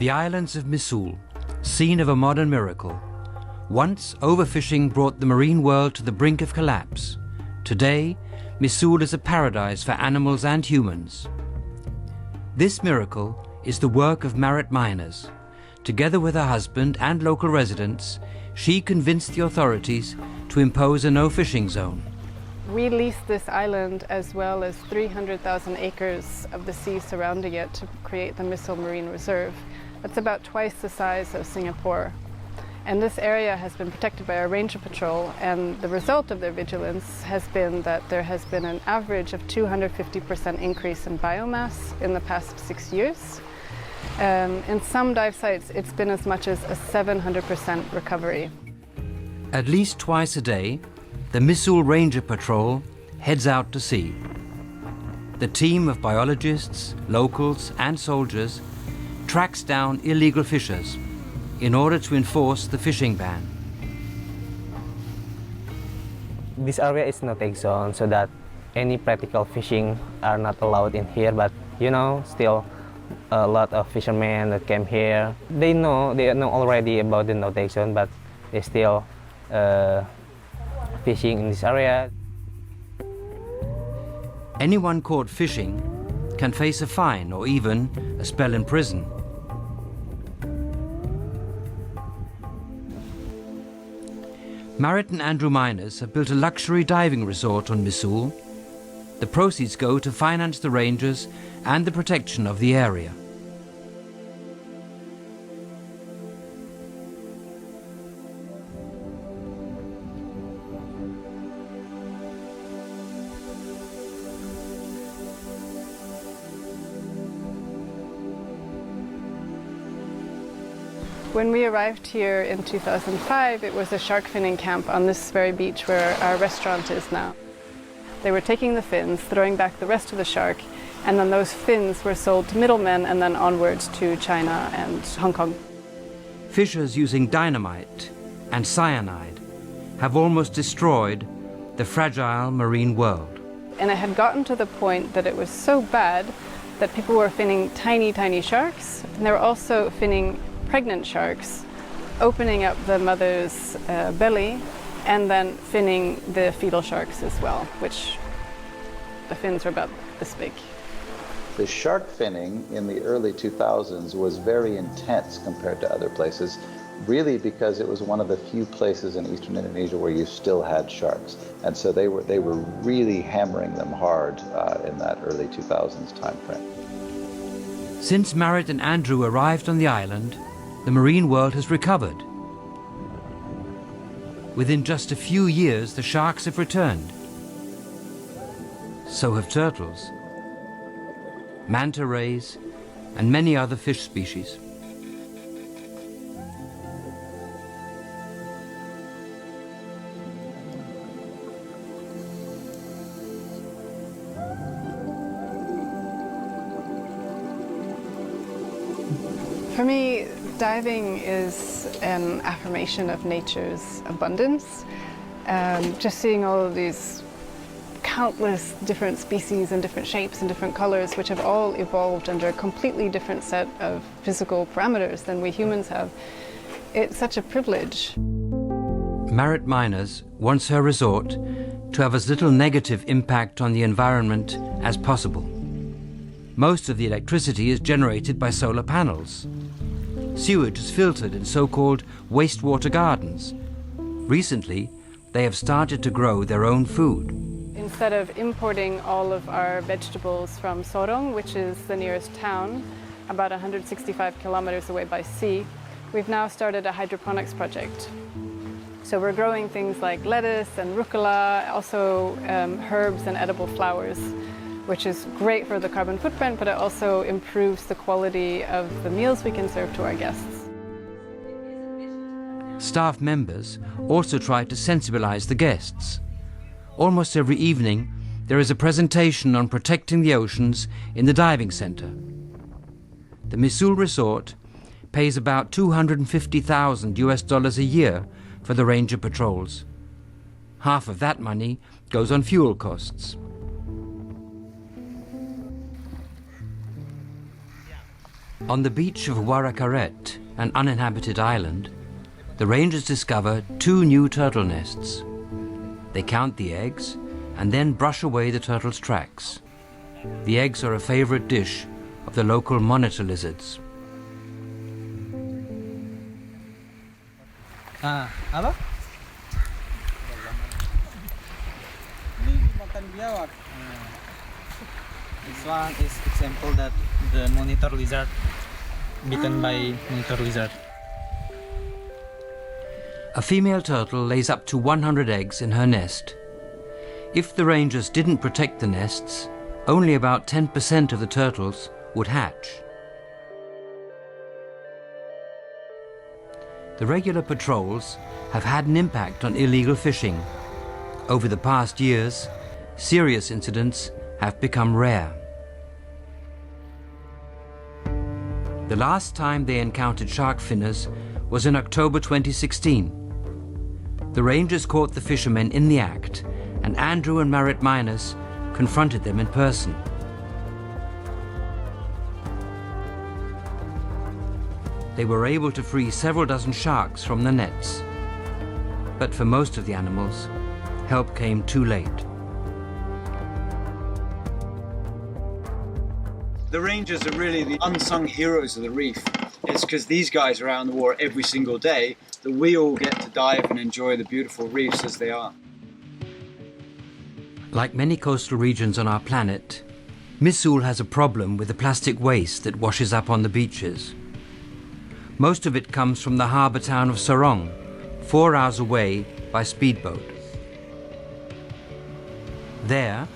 The islands of Misool, scene of a modern miracle. Once, overfishing brought the marine world to the brink of collapse. Today, Misool is a paradise for animals and humans. This miracle is the work of Marit Miners. Together with her husband and local residents, she convinced the authorities to impose a no-fishing zone. We leased this island as well as 300,000 acres of the sea surrounding it to create the Misool Marine Reserve. That's about twice the size of Singapore. And this area has been protected by our ranger patrol, and the result of their vigilance has been that there has been an average of 250% increase in biomass in the past 6 years. In some dive sites, it's been as much as a 700% recovery. At least twice a day, the Misool Ranger Patrol heads out to sea. The team of biologists, locals and soldiers tracks down illegal fishers in order to enforce the fishing ban. This area is no-take zone, so that any practical fishing are not allowed in here, but still a lot of fishermen that came here. They know already about the no-take zone, but they still fishing in this area. Anyone caught fishing can face a fine or even a spell in prison. Marit and Andrew Miners have built a luxury diving resort on Misool. The proceeds go to finance the rangers and the protection of the area. When we arrived here in 2005, it was a shark finning camp on this very beach where our restaurant is now. They were taking the fins, throwing back the rest of the shark, and then those fins were sold to middlemen and then onwards to China and Hong Kong. Fishers using dynamite and cyanide have almost destroyed the fragile marine world. And it had gotten to the point that it was so bad that people were finning tiny, tiny sharks, and they were also finning pregnant sharks, opening up the mother's belly and then finning the fetal sharks as well, which the fins are about this big. The shark finning in the early 2000s was very intense compared to other places, really because it was one of the few places in eastern Indonesia where you still had sharks. And so they were really hammering them hard in that early 2000s time frame. Since Marit and Andrew arrived on the island, the marine world has recovered. Within just a few years, the sharks have returned. So have turtles, manta rays, and many other fish species. For me, diving is an affirmation of nature's abundance. Just seeing all of these countless different species and different shapes and different colors, which have all evolved under a completely different set of physical parameters than we humans have, it's such a privilege. Marit Miners wants her resort to have as little negative impact on the environment as possible. Most of the electricity is generated by solar panels. Sewage is filtered in so-called wastewater gardens. Recently, they have started to grow their own food. Instead of importing all of our vegetables from Sorong, which is the nearest town, about 165 kilometers away by sea, we've now started a hydroponics project. So we're growing things like lettuce and rucola, also herbs and edible flowers, which is great for the carbon footprint, but it also improves the quality of the meals we can serve to our guests. Staff members also try to sensibilize the guests. Almost every evening, there is a presentation on protecting the oceans in the diving center. The Misool Resort pays about $250,000 a year for the ranger patrols. Half of that money goes on fuel costs. On the beach of Warakaret, an uninhabited island, the rangers discover 2 new turtle nests. They count the eggs and then brush away the turtles' tracks. The eggs are a favorite dish of the local monitor lizards. Apa? Ini makan biawak. This one is example that the monitor lizard bitten by monitor lizard. A female turtle lays up to 100 eggs in her nest. If the rangers didn't protect the nests, only about 10% of the turtles would hatch. The regular patrols have had an impact on illegal fishing. Over the past years, serious incidents have become rare. The last time they encountered shark finners was in October 2016. The rangers caught the fishermen in the act, and Andrew and Marit Miners confronted them in person. They were able to free several dozen sharks from the nets. But for most of the animals, help came too late. The rangers are really the unsung heroes of the reef. It's because these guys are out on the water every single day that we all get to dive and enjoy the beautiful reefs as they are. Like many coastal regions on our planet, Misool has a problem with the plastic waste that washes up on the beaches. Most of it comes from the harbour town of Sorong, 4 hours away by speedboat. There,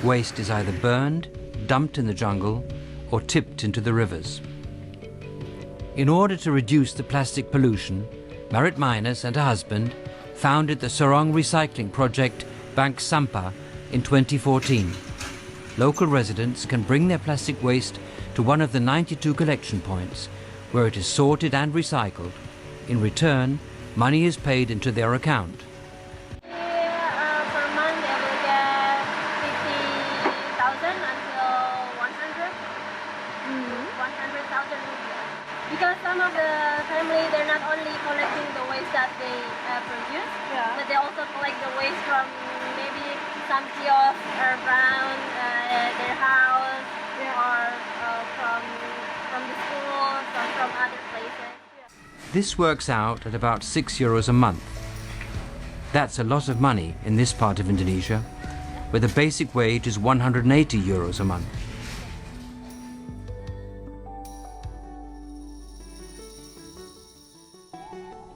waste is either burned, dumped in the jungle, or tipped into the rivers. In order to reduce the plastic pollution, Marit Miners and her husband founded the Sorong recycling project Bank Sampah in 2014. Local residents can bring their plastic waste to one of the 92 collection points, where it is sorted and recycled. In return, money is paid into their account. Per month they will get 50,000 until 100,000 rupiah. Because some of the family, they're not only collecting the waste that they produce, but they also collect the waste from maybe some kiosk around their house, or from the school, from other places. This works out at about €6 a month. That's a lot of money in this part of Indonesia, where the basic wage is €180 a month.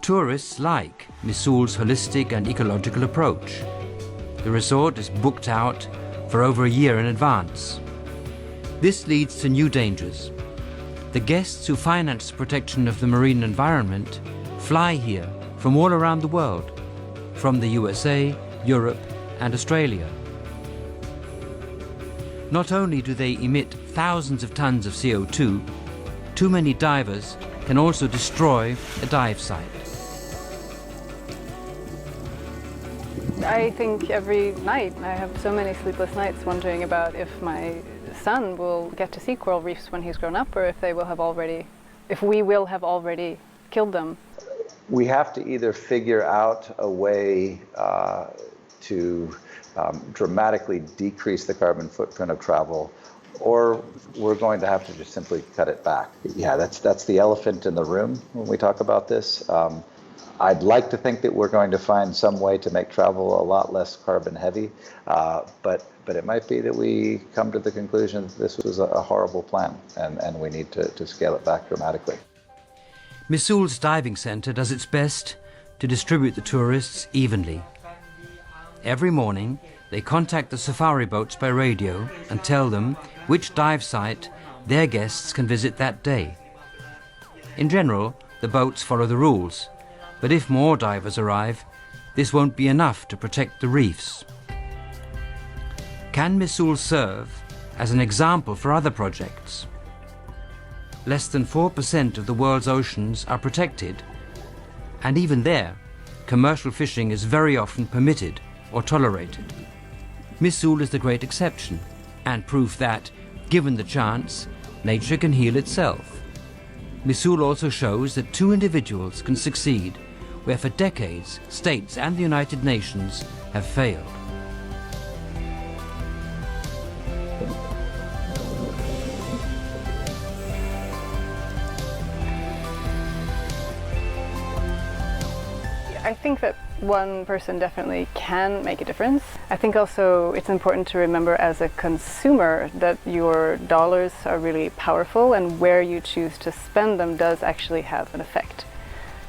Tourists like Misool's holistic and ecological approach. The resort is booked out for over a year in advance. This leads to new dangers. The guests who finance the protection of the marine environment fly here from all around the world, from the USA, Europe, and Australia. Not only do they emit thousands of tons of CO2, too many divers can also destroy a dive site. I think every night I have so many sleepless nights wondering about if my son will get to see coral reefs when he's grown up, or if we will have already killed them. We have to either figure out a way to dramatically decrease the carbon footprint of travel, or we're going to have to just simply cut it back. Yeah, that's the elephant in the room when we talk about this. I'd like to think that we're going to find some way to make travel a lot less carbon heavy, but it might be that we come to the conclusion that this was a horrible plan, and we need to scale it back dramatically. Misool's diving centre does its best to distribute the tourists evenly. Every morning, they contact the safari boats by radio and tell them which dive site their guests can visit that day. In general, the boats follow the rules, but if more divers arrive, this won't be enough to protect the reefs. Can Misool serve as an example for other projects? Less than 4% of the world's oceans are protected, and even there, commercial fishing is very often permitted or tolerated. Misool is the great exception, and proof that, given the chance, nature can heal itself. Misool also shows that two individuals can succeed where for decades states and the United Nations have failed. I think that one person definitely can make a difference. I think also it's important to remember as a consumer that your dollars are really powerful, and where you choose to spend them does actually have an effect.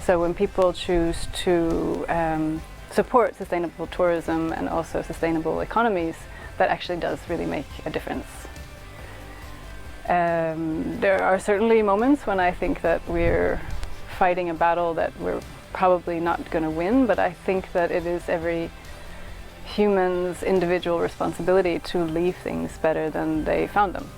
So when people choose to support sustainable tourism and also sustainable economies, that actually does really make a difference. There are certainly moments when I think that we're fighting a battle that we're probably not going to win, but I think that it is every human's individual responsibility to leave things better than they found them.